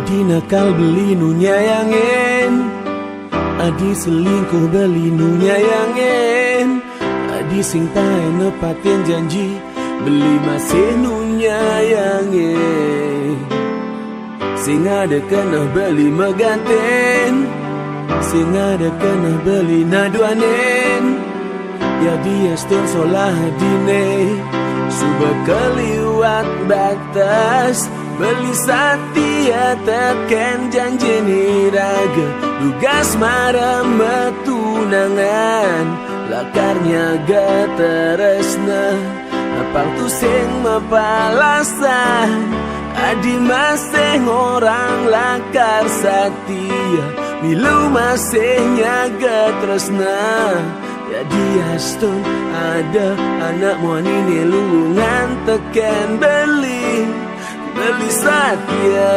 Adi nakal beli nu nyayangin, adi selingkuh beli nu nyayangin, adi sing tae nepatin janji beli masih nu nyayangin. Sing ada kena beli megantin, sing ada kena beli naduanin. Ya dia stun solah dine suba keliwat batas, beli satia teken janji niraga, tugas marah metunangan, lakarnya gak teresna, apang tu sing mapalasan. Adi masih orang lakar satia, milu masih nyaga tresna. Ya dia stun ada anak muani lulungan teken beli satia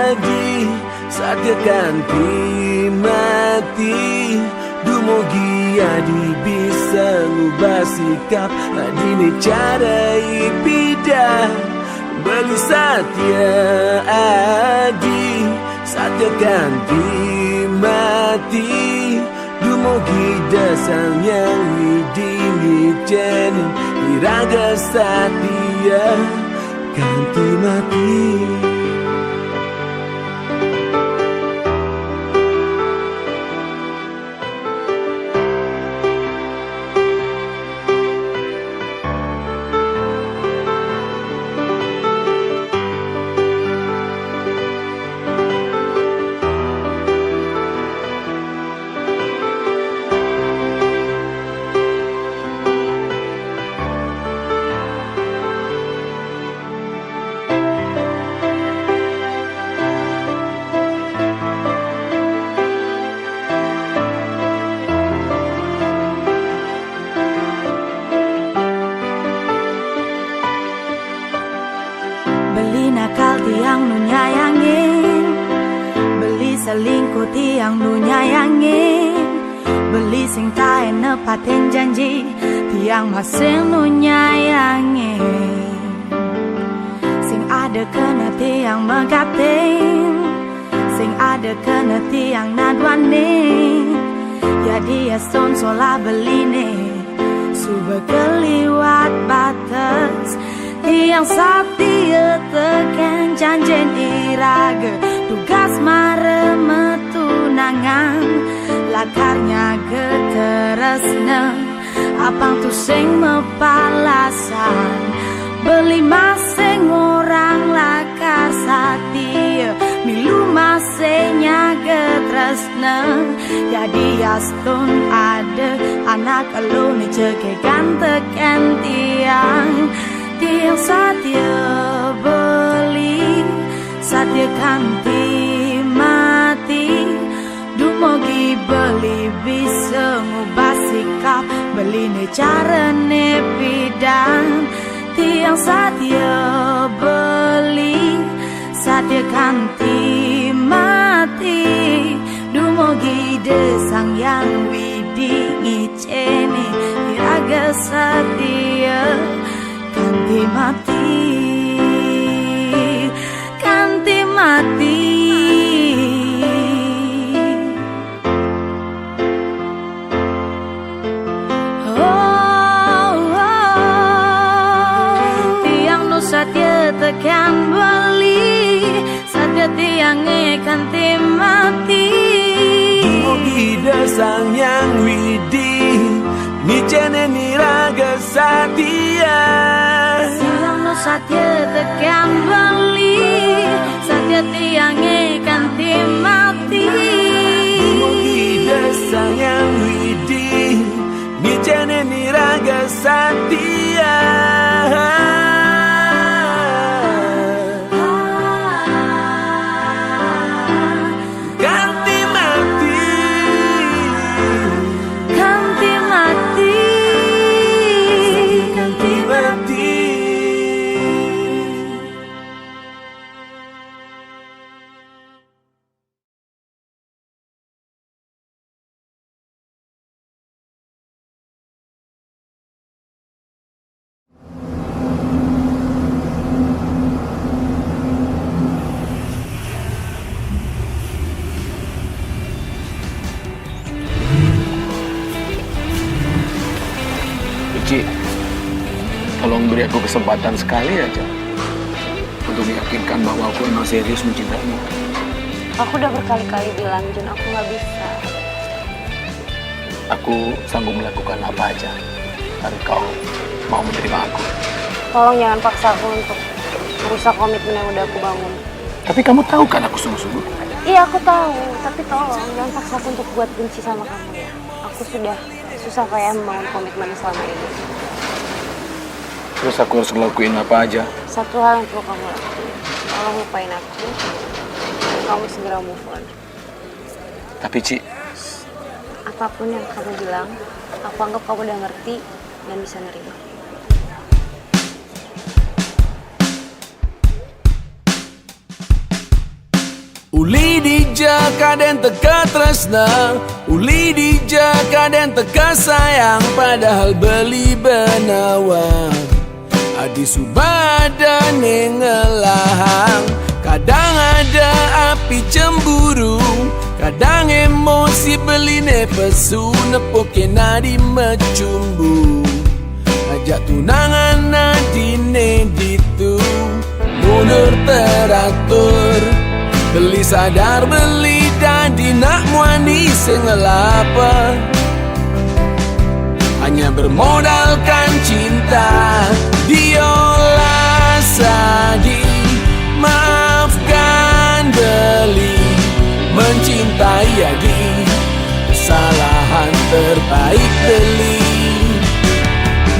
adi, satia ganti mati. Dumogi adi bisa ngubah sikap, adi ni cara ipidah. Beli satia adi, satia ganti mati. Dumogi dasang yang widingi jenin, iraga satia ganti mati. Beli nakal tiang nu nyayangin, beli selingkuh tiang nu nyayangin, beli sing tae nepatin janji tiang masih nu nyayangin. Sing ada kena tiang megatin, sing ada kena tiang naduanin. Ya dia son sola beline suba keliwat batas, tiang satia teken janjen iraga, tugas mare metunangan, lakarnya geteresna, apang tu sing mepalasan. Beli masing orang lakar satia, milu masenya getresna. Ya dia stun ada anak elu ni cekekan teken tiang satia beli, satia ganti mati. Dumogi beli bisa ngubah sikap, beli ni cara ni bidang. Tiang satia beli, satia ganti mati. Dumogi desang yang widingi ceni, iraga satia ganti mati, ganti mati. Oh, tiang nu satia tekan beli, satia tiang ganti mati. Dumogi dasang yang widih, ni cene ni raga satia. Siang no satia tekan beli, satia tiange ganti mati. Dumogi dasang yang widih, ni cene ni raga satia. beri aku kesempatan sekali aja untuk meyakinkan bahwa aku emang serius mencintaimu. Aku udah berkali-kali bilang, Jun, aku nggak bisa. Aku sanggup melakukan apa aja agar kau mau menerima aku. Tolong jangan paksa aku untuk merusak komitmen yang udah aku bangun. Tapi kamu tahu kan aku sungguh-sungguh. Iya, aku tahu. Tapi tolong jangan paksa aku untuk buat benci sama kamu ya. Aku sudah susah kayak membangun komitmen selama ini. Terus aku harus ngelakuin apa aja? Satu hal yang perlu kamu lakuin. Tolong lupain aku. Dan kamu segera move on. Tapi Ci, Apapun yang kamu bilang, aku anggap kamu udah ngerti dan bisa nerima. Uli dijaka dan teka tresna, uli dijaka dan teka sayang, padahal beli benawang adi subada nengelahang. Kadang ada api cemburu, kadang emosi beline pesu, nepoke nadi mecumbu, ajak tunangan nadine ditu mundur teratur. Beli sadar beli dadi nak muani sengelapa, hanya bermodalkan cinta. Diolah sadi, maafkan beli, mencintai adi, kesalahan terbaik beli.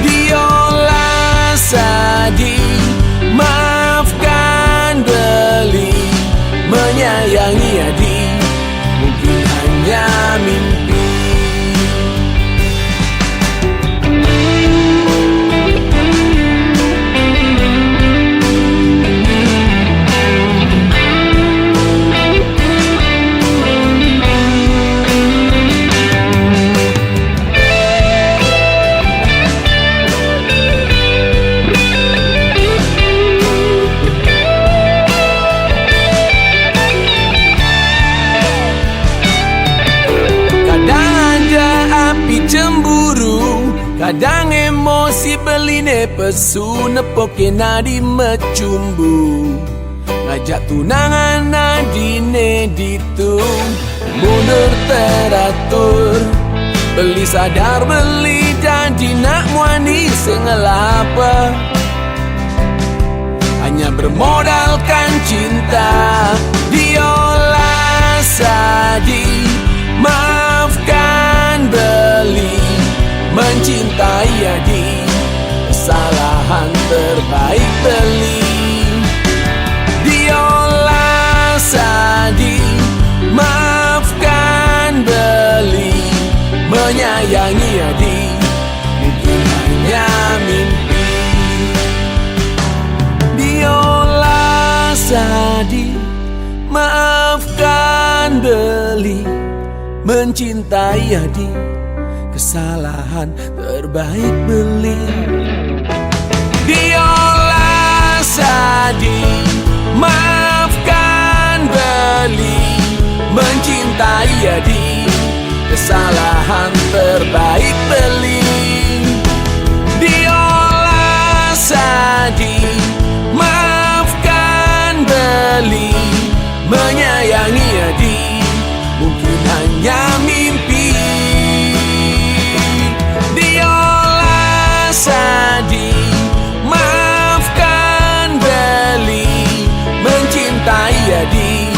Diolah sadi, maafkan beli, menyayangi adi, mungkin hanya mimpi. Cemburu, kadang emosi beline pesu, nepoke nadi mecumbu, ngajak tunangan nadine ditu mundur teratur. Beli sadar beli janji nak muani sengelapa, hanya bermodalkan cinta. Diolah sadi, maafkan beli, mencintai adi, kesalahan terbaik beli. Diolah sadi, maafkan beli, menyayangi adi, mungkin hanya mimpi. Diolah sadi, maafkan beli, mencintai adi, kesalahan terbaik beli. Diolah sadi, maafkan beli, mencintai adi, kesalahan terbaik beli. Diolah sadi, maafkan beli, menyayangi adi, mungkin hanya mimpi. Diolah sadi, maafkan beli, mencintai adi,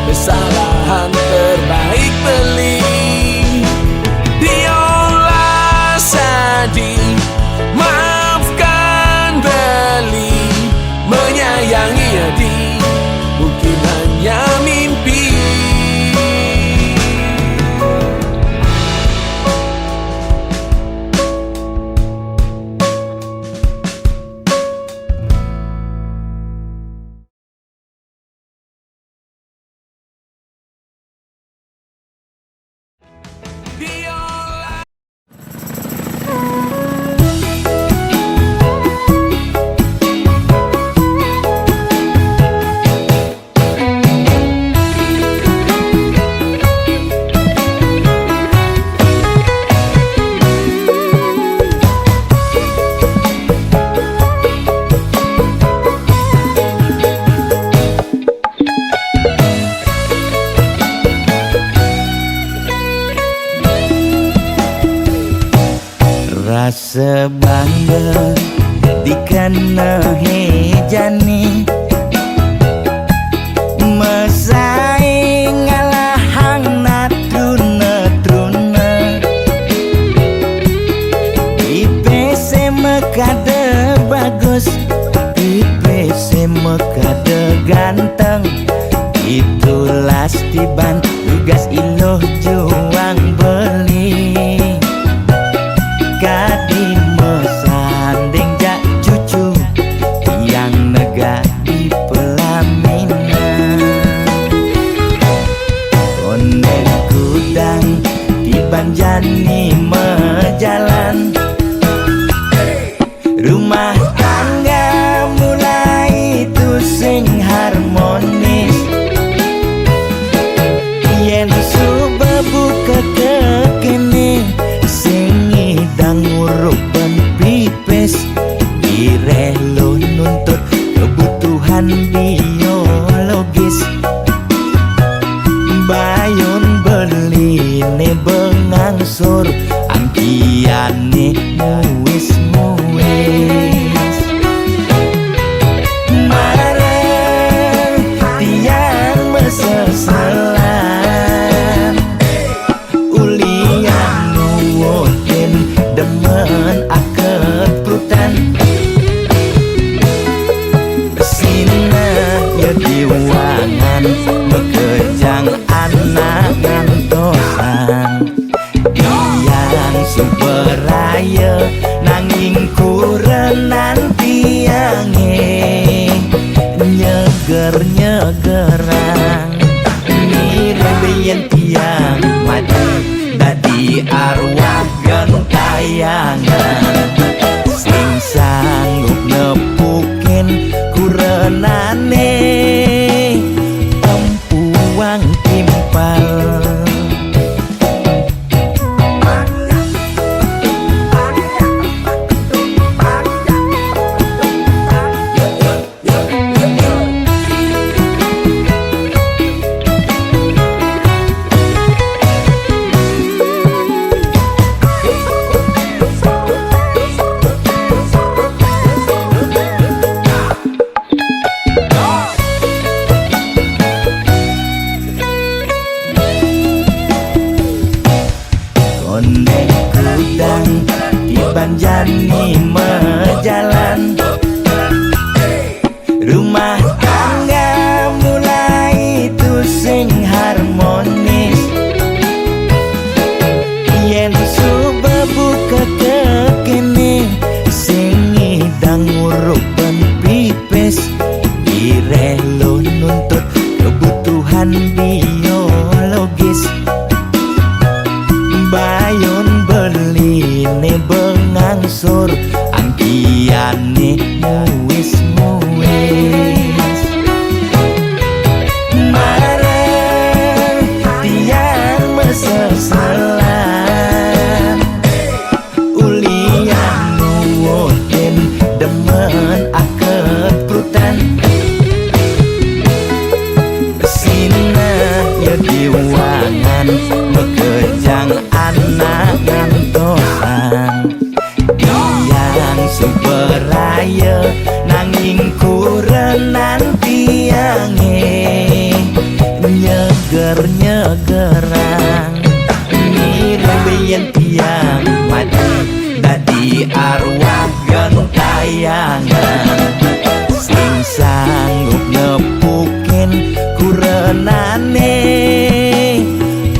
kesalahan terbaik beli. Diolah sadi, maafkan beli, menyayangi adi, mungkin hanya mimpi. Diolah sebangga dikena hejani mesaing ngalahang natruna-truna IPC mekade bagus IPC mekade ganteng itulah tiban tugas iloh juang beli kadi mesanding jak cucu yang nega di pelaminan onden kudang di banjani mejalan rumah tangga mulai tusing harmonis yen subebu kekene sing idang urupan pipes direlo nuntut kebutuhan biologis bayon beli ne bengangsur angkiane muis marah tiang mesesalan ulian nuwuhin demen akep prutan sina ya diwangan bekejang anak ngantosan yang superaya nanging kurenan tiange nyeger-nyegerang mirembeyen tiang mati dadi arwah gentayangan sing sanggup nepukin kurenane empuang timpal ondeng kudang di banjani mejalan rumah tangga mulai tusing harmonis yen subebu kekene sing idang urupan pipes direlo nuntut kebutuhan biologis bayon beli ne bengangsur angkiane muis marah tiang mesesalan ulian nuwuhin demen akep prutan sina ya diwangan bekejang anak ngantosan yang superaya nanging kurenan tiange nyeger-nyegerang mirembeyen tiang mati dadi arwah gentayangan sing sanggup nepukin kurenane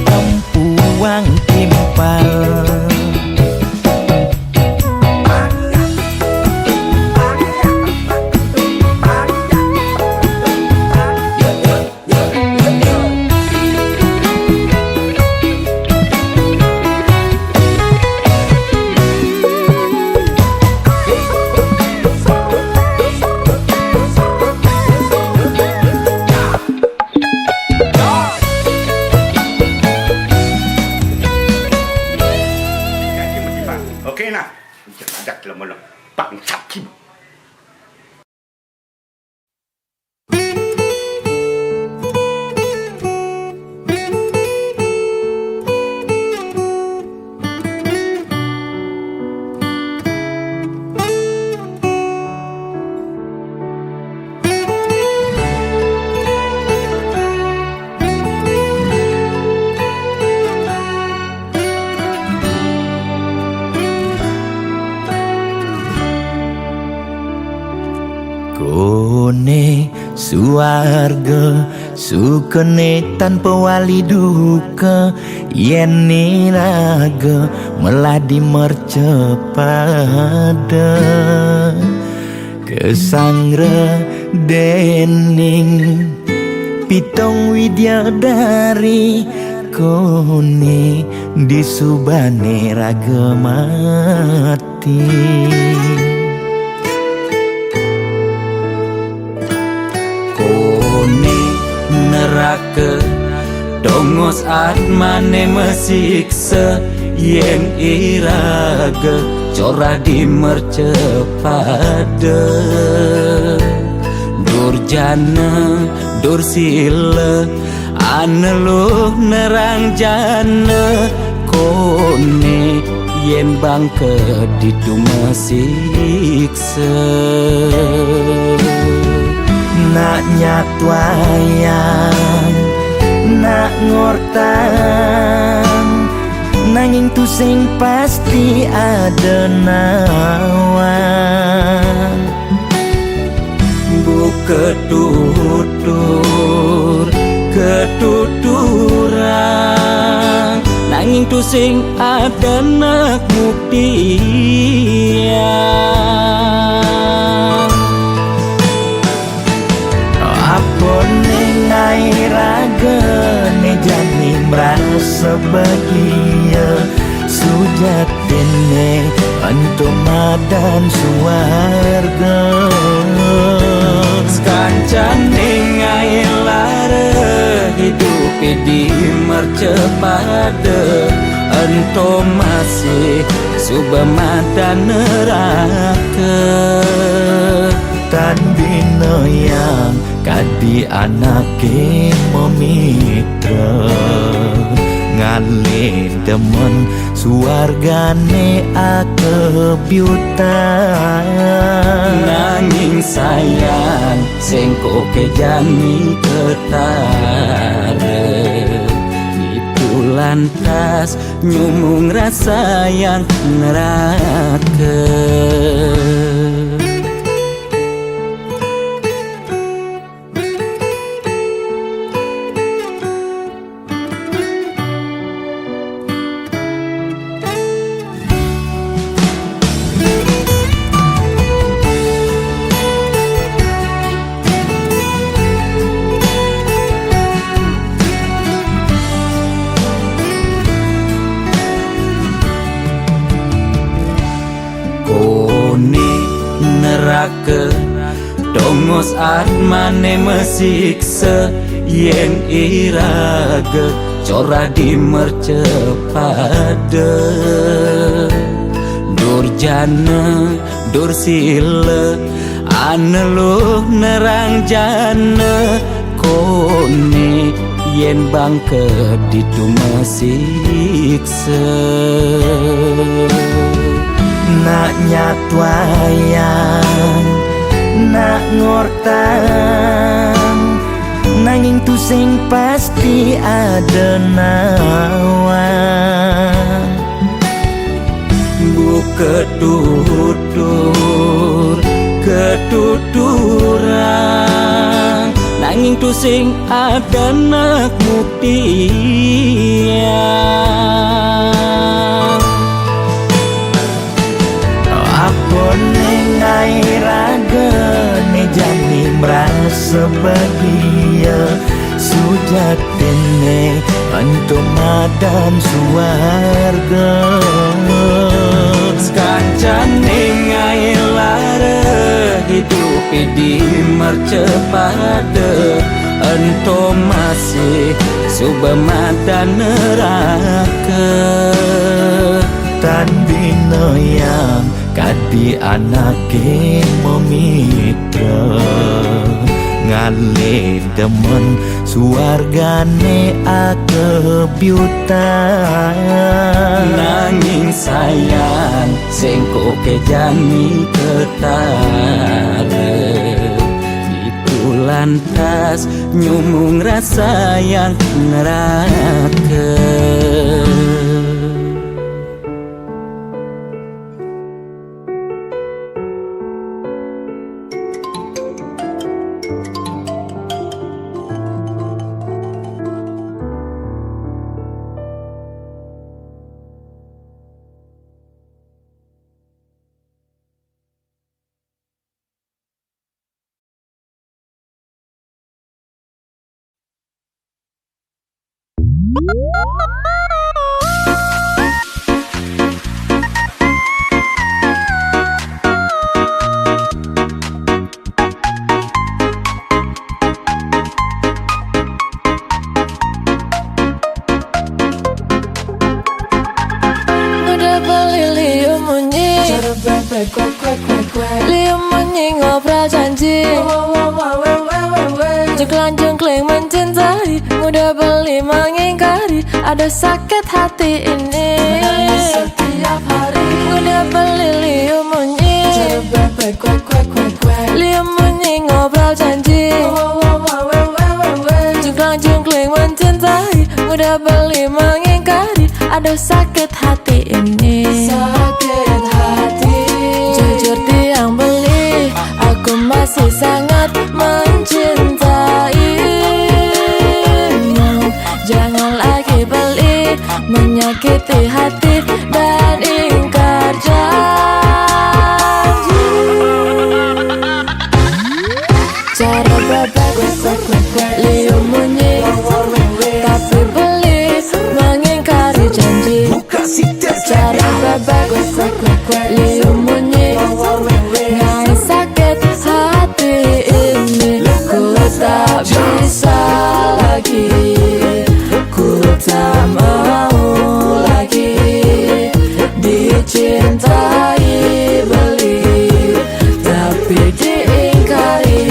empuang timpal suarga sukene tanpa wali duka yen niraga meladi mercepada kesangre dening pitong widyadari kone disubane raga mati kone neraka dongos atmane mesiksa yen iraga corah di mercepada durjana dursila aneluh nerang jana kone yen bangke ditu mesiksa nak nyatwayang nak ngortan nanging tu sing pasti ada nawan buka ketuturan nanging tu sing ada nak buktian apa nengai raga ne jani merasa bahagia sujatene antum madan suarga sekancan nengai lara hidup di mercepada antum masih subamadan neraka tan bina yang kadi anake memitra ngalih demen suargane akebyutan nanging sayang sengko kejani ketara itu lantas nyumung rasa yang neraka neraka dongos atmane mesiksa yen iraga corah di mercepada durjana dursila aneluh nerang jana kone yen bangke ditu mesiksa nak nyatwayang nak ngortan nanging tu sing pasti ada nawan buka ketuturan nanging tu sing ada nak buktian apa nengai raga ne jani merasa bahagia sujatene antum madan suarga sekancan nengai lara hidup di mercepada antum masih subamadan neraka tan bina yang kadi anake memitra ngalih demen suargane akebyutan nanging sayang sengko kejani ketara itu lantas nyumung rasa yang neraka Udah beli liu munyi liu munyi ngobrol janji jengklang-jengkling mencintai, mudah beli mengingkari, ada sakit hati ini. Setiap hari mudah beli liu munyi liu munyi ngobrol janji jengklang-jengkling mencintai, mudah beli mengingkari, ada sakit hati ini. Sakit hati jujur tiang beli, aku masih sangat mencintaimu. Jangan lagi beli, menyakiti hati dan ingkar janji. Cara bebek liu munyi, tapi beli mengingkari janji. Cara bebek liu munyi, ngai sakit hati ini. Ku tak bisa lagi, ku tak mau lagi dicintai beli, tapi diingkari.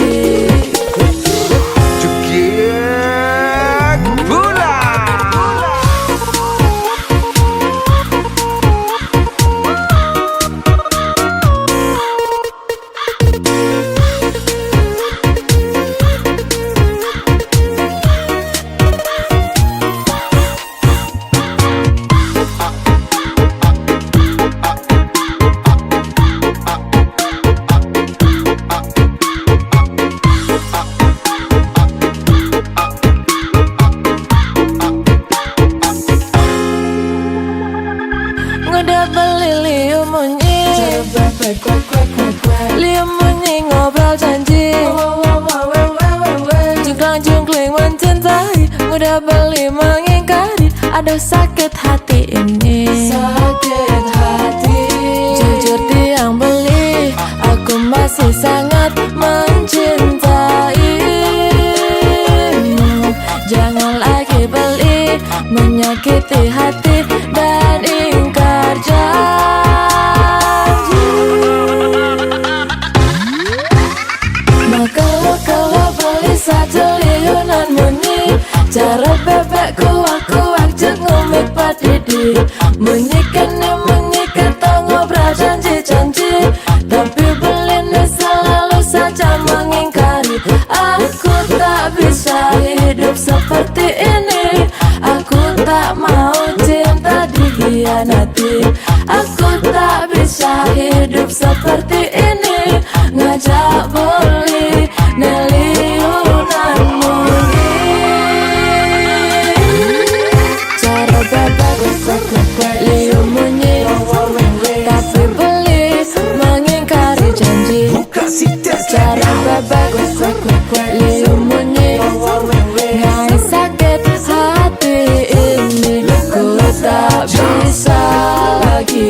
Udah beli liu munyi liu munyi ngobrol janji jengklang-jengkling mencintai, mudah beli mengingkari, ada sakit hati ini. Sakit hati jujur tiang beli, aku masih sangat mencintaimu. Jangan lagi beli, menyakiti hati dan ingkar janji. Maka kalau beli satu liunan munyi, cara bebek kuak-kuak jeng ngomit padidi. Munyikan tau ngobrol janji-janji, tapi beli ini selalu saja mengingkari. Aku tak bisa hidup seperti ini, aku tak mau cinta dikhianati. Aku tak bisa hidup seperti ini, ngajak beli neliunan munyi. Cara bebek liu munyi, tapi beli mengingkari janji. Cara bebek liu munyi, ngai sakit hati ini. Ku tak bisa lagi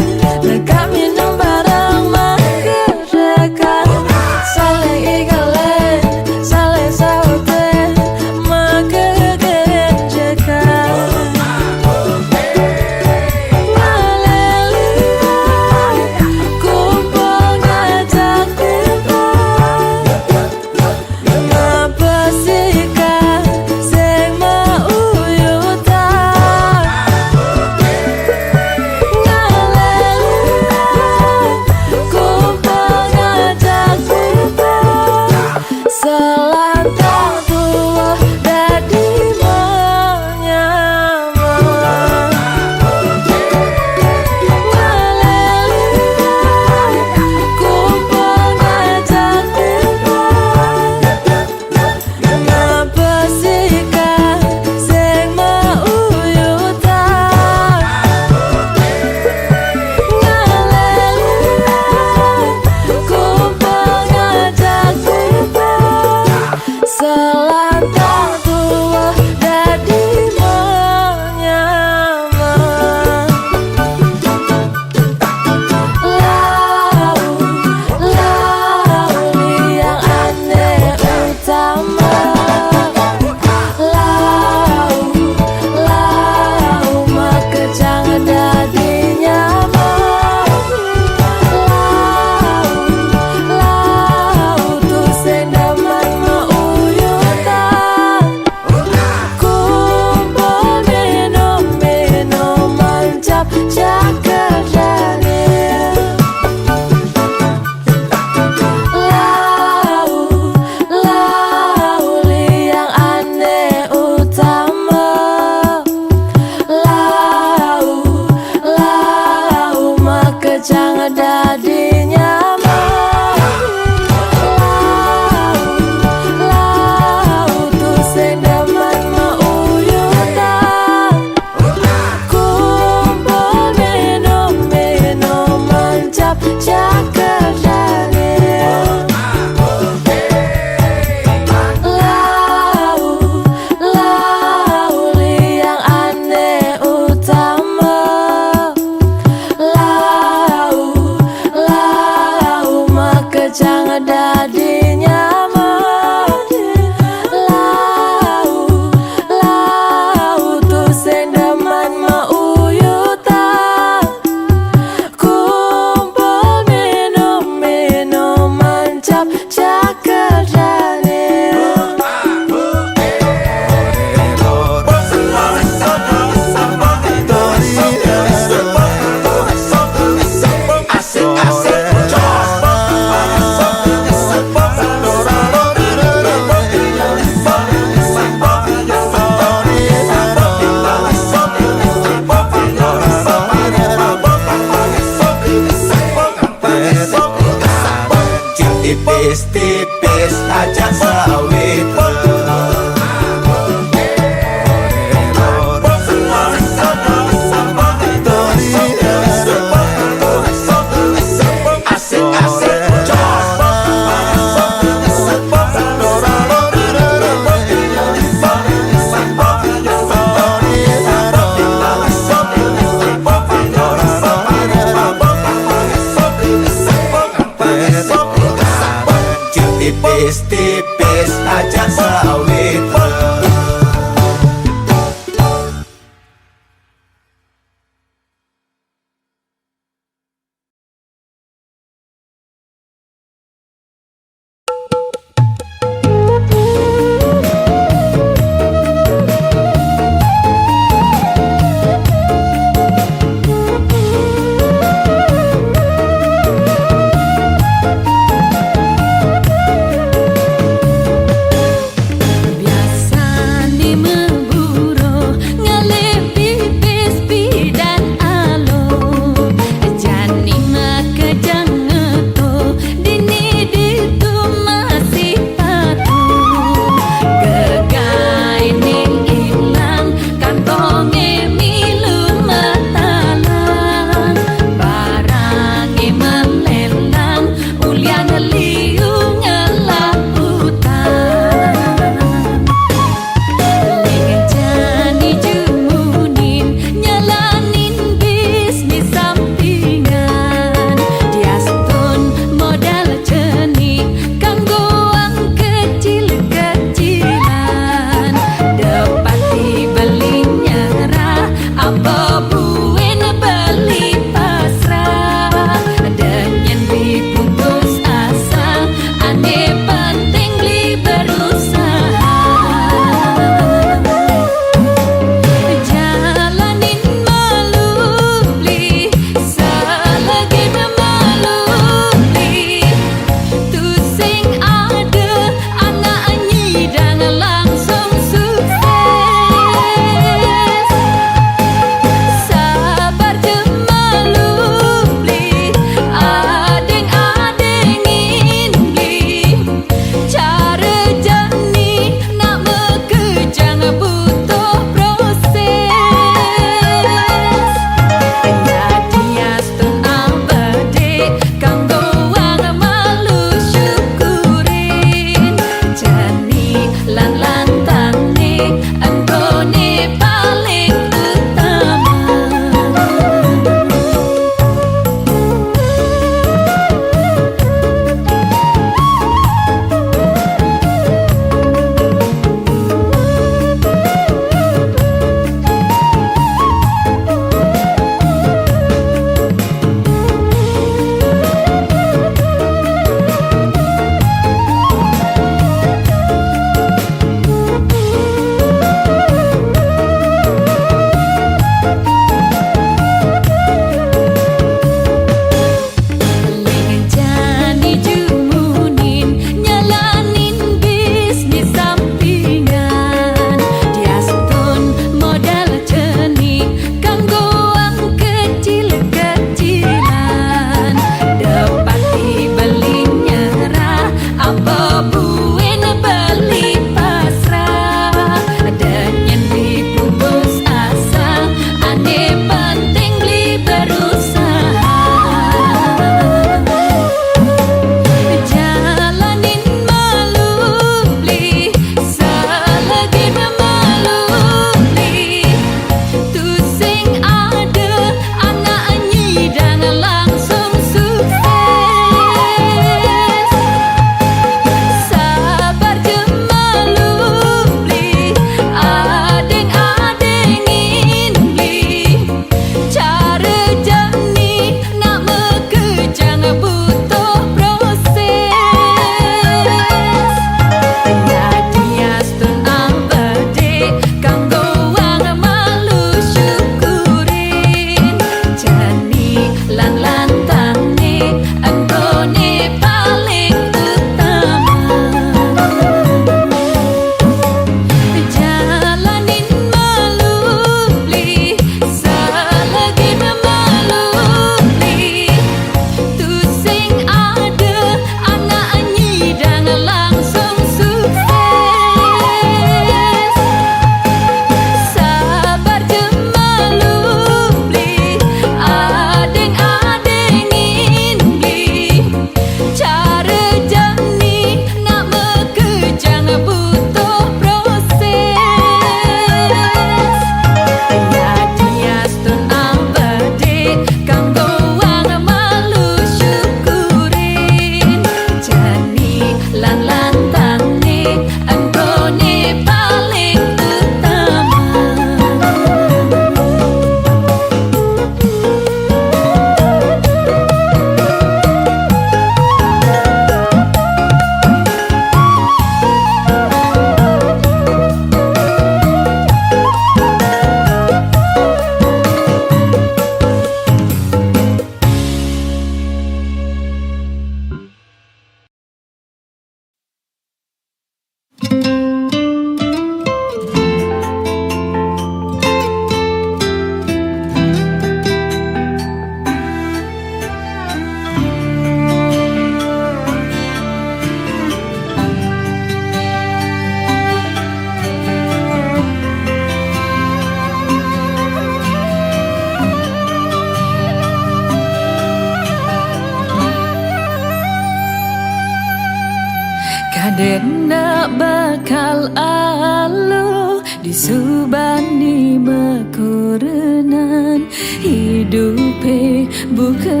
Kadena bakal alo disubani mekurenan hidupe buka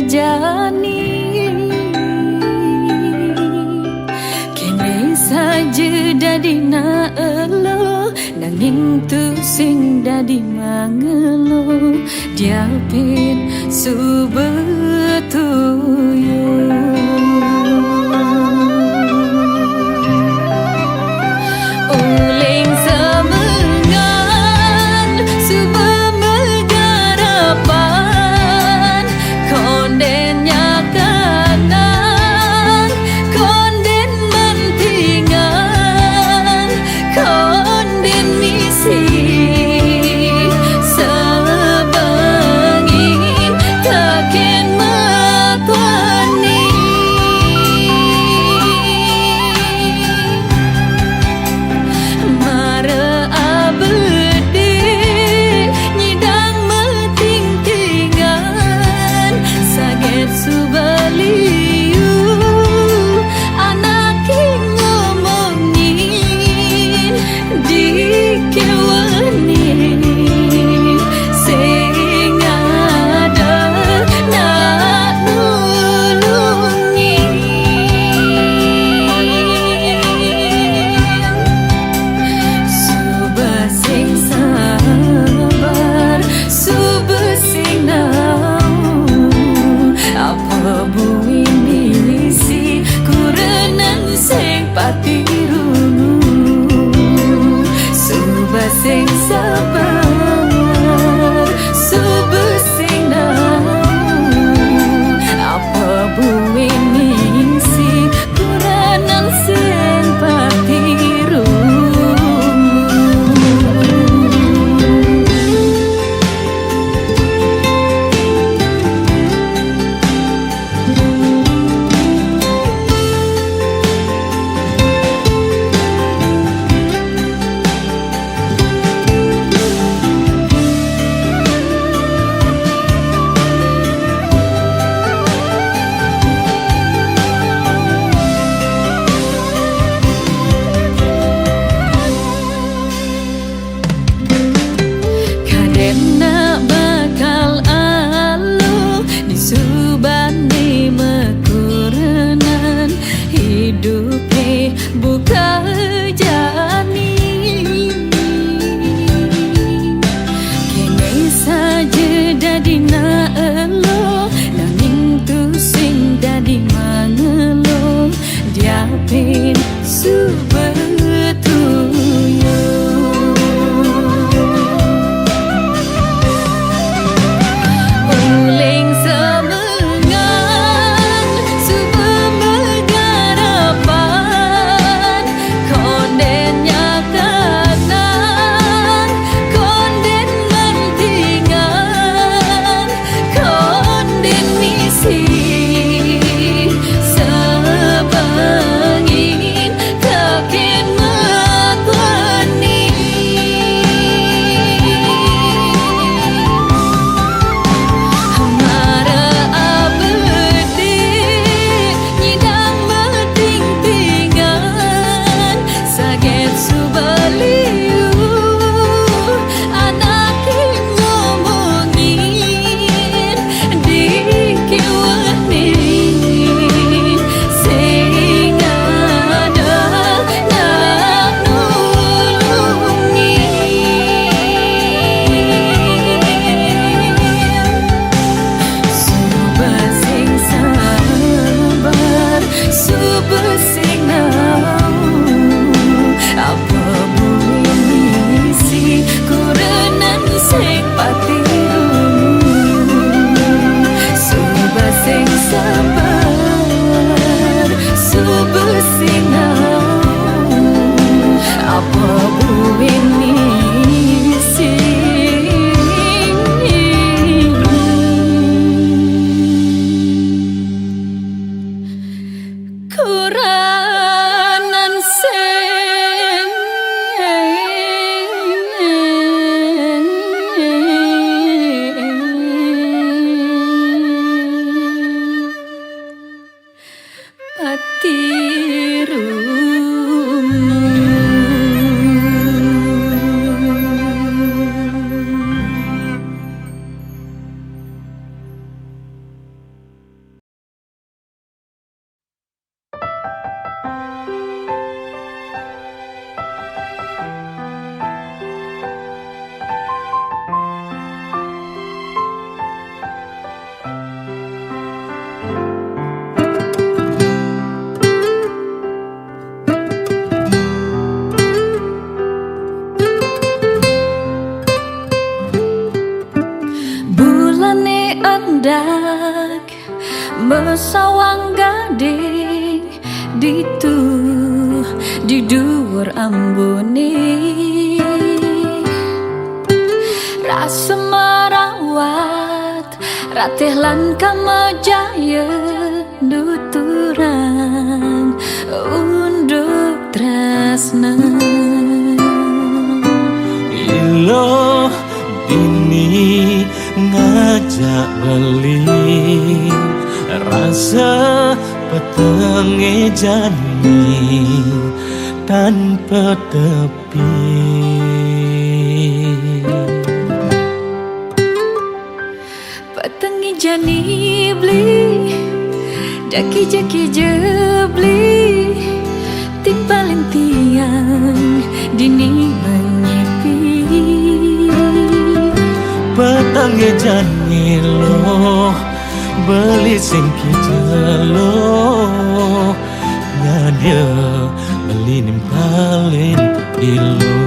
jani kene saja dadi na elo nanging tu sing dadi mangelo diapin subetuyo. Sing sabar, subesing apa bumi misi kuranan sing patiru. Kadena bakal alo disubani mekurenan hidupe buka jani kene saja dadi na elo nanging tu sing dadi mangelo diapin subetuyo. Ngomongin di kiwa endak mesawang gading ditu di dhuwur ambune rasa merawat ratih lan kamajaya nuturan unduk tresna Ilo dini ngajak beli rasa petenge jani tanpa tepi petengi jani beli daki jaki jebli timpalin tiang dini menyepi petenge jani lo beli singki jelo nyadia beli nimpalin ilo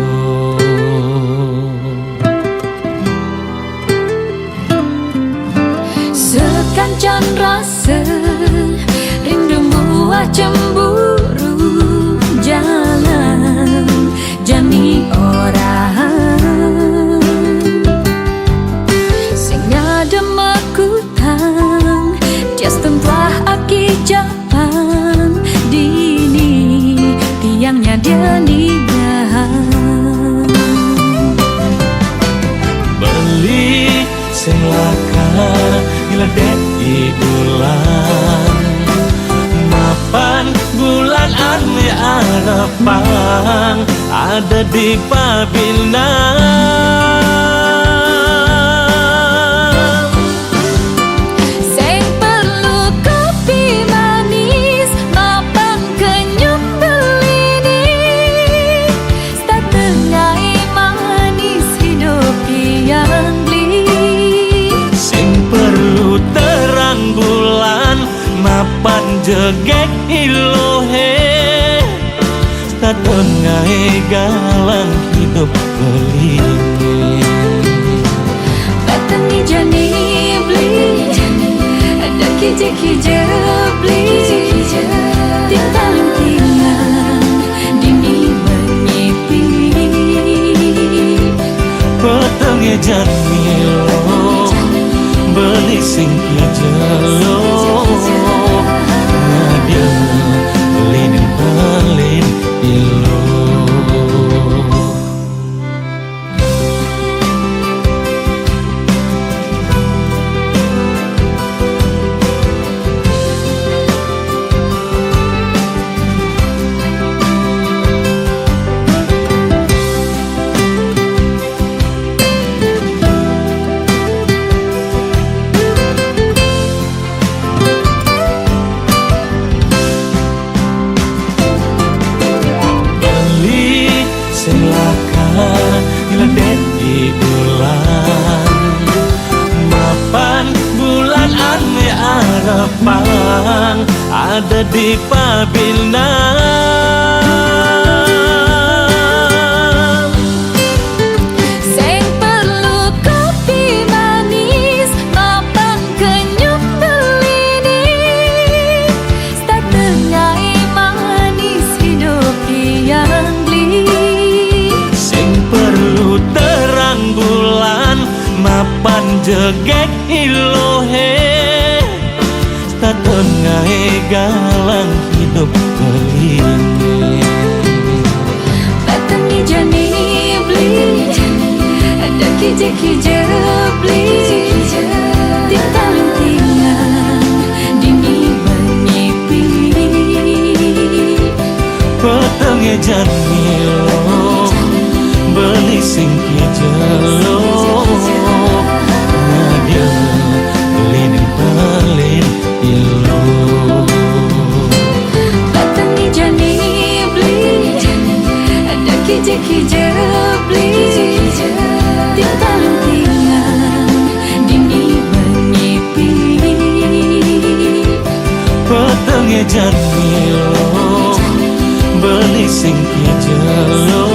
sekancan rasa rindumu cemburu jalan jani orang sing ada makutang tias templah aki japan dini tiangnya dia nidahan beli sing lakar iledek di bulan mapan bulan ane harapan ada di Pabinan sing perlu kopi manis mapan kenyum belini start tengai manis hidup yang beli sing perlu terang bulan mapan jegek ilohe tak tengah galang hidup belingin petengi jani beli ada kije-kije beli tinggalin tiang dini menyepi petenge janilo beli singki jelo nadia beli nimpalin ilo iledek di bulan mapan bulan ane harapan ada di Pabinan sing perlu kopi manis mapan kenyum belini start tengai manis hidup yang beli sing perlu terang bulan mapan jegek ilohe tak tengah galang hidup belingin petengi jani beli ada kije-kije beli tinggalin tiang dini menyepi petenge janilo beli singki jelo nadia beli nimpalin ilo petengi jani beli ada kije-kije beli tinggalin tiang dini menyepi petenge janilo beli singki jelo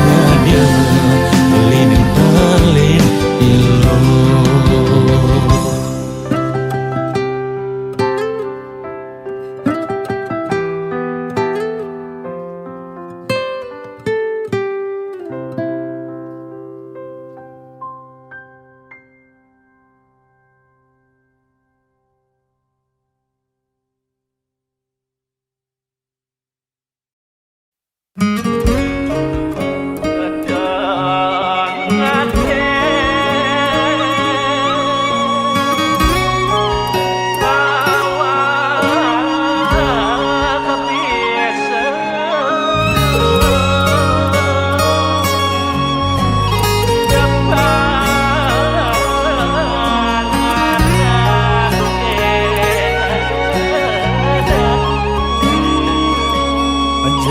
nadia beli nimpalin ilo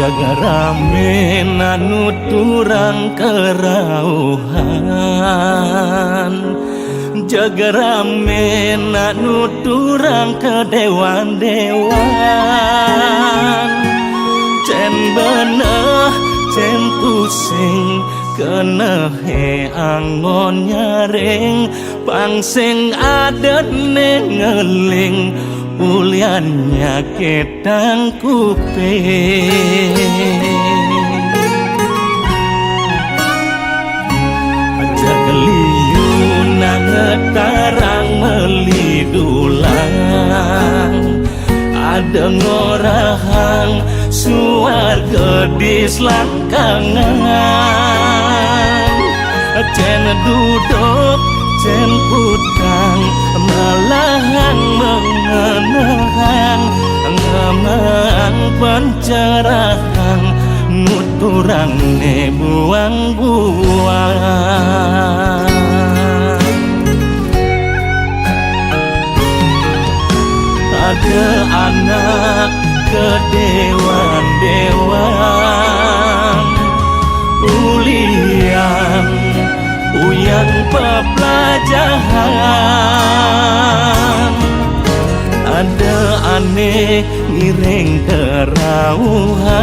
jaga rame nanuturang kerauhan, jaga rame nanuturang kedewan-dewan. Cen beneh cen pusing kenehe angon nyaring pangsing adet ngeling uliannya ketang kuping. Jageliu nangetarang melidulang, ada ngorahang suarga di selangkangan. Cen duduk cen putang malahang mengenang ngamang pencerahan nuturang ne buang-buang. Ada anak kedewan-dewan ulian uyan pepelajaran. Ada aneh ngiring kerauhan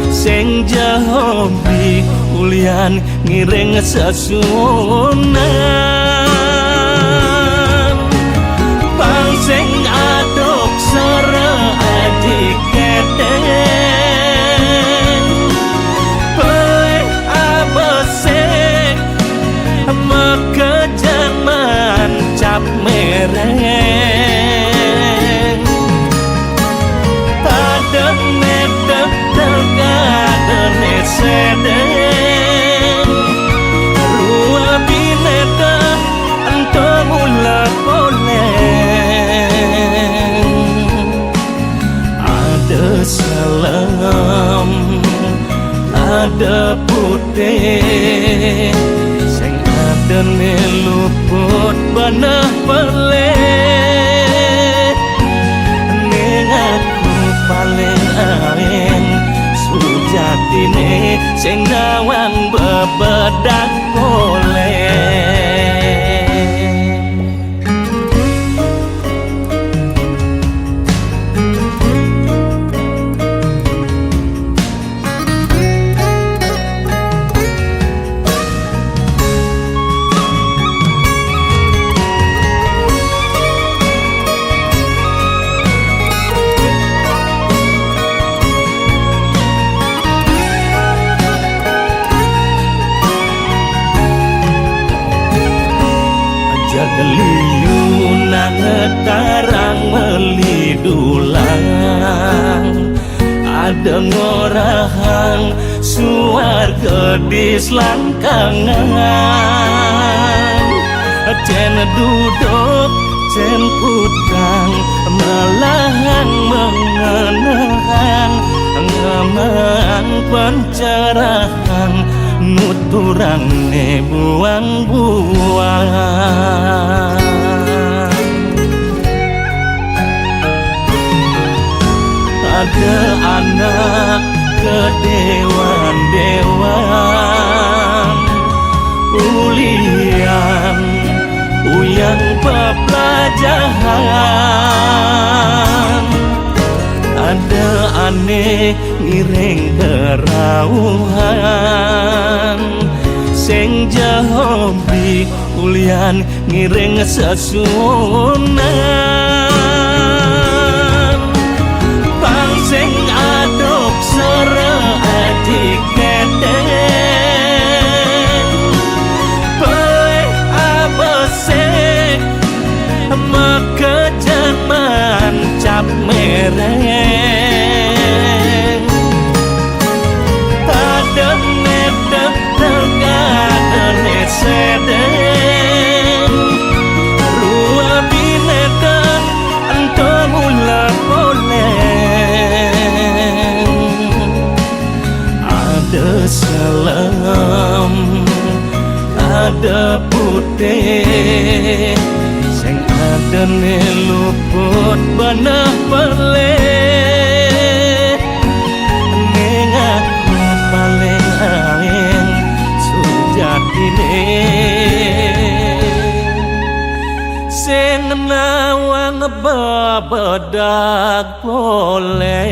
sing jahobi ulian ngiring sesunan. Pangsing adok sere adik keteng peleh abesek mekejan mancap mereng. Pada medek tergadene sedeng rua bineka entong ulat poleng. Ada salam ada putih sing adene luput banah peleh. Ning aku paling aeng sujatine sing nawang bebedak oleh. Jageliu nangetarang melidulang, ada ngorahang suarga di selangkangan. Cen duduk cen putang malahang mengenang ngamang pencerahan nuturang ne buang-buang. Ada anak kedewan-dewan ulian uyan pepelajaran. Ada aneh ngiring kerauhan sing jahobi ulian ngiring sesunan. Pangsing adok sere adik keteng peleh abesek mekejan mancap mereng. Ada medek tergadene sedeng rua bineka entong ulat poleng. Ada salam ada putih sing adene luput banah peleh. Ana wang bebedak boleh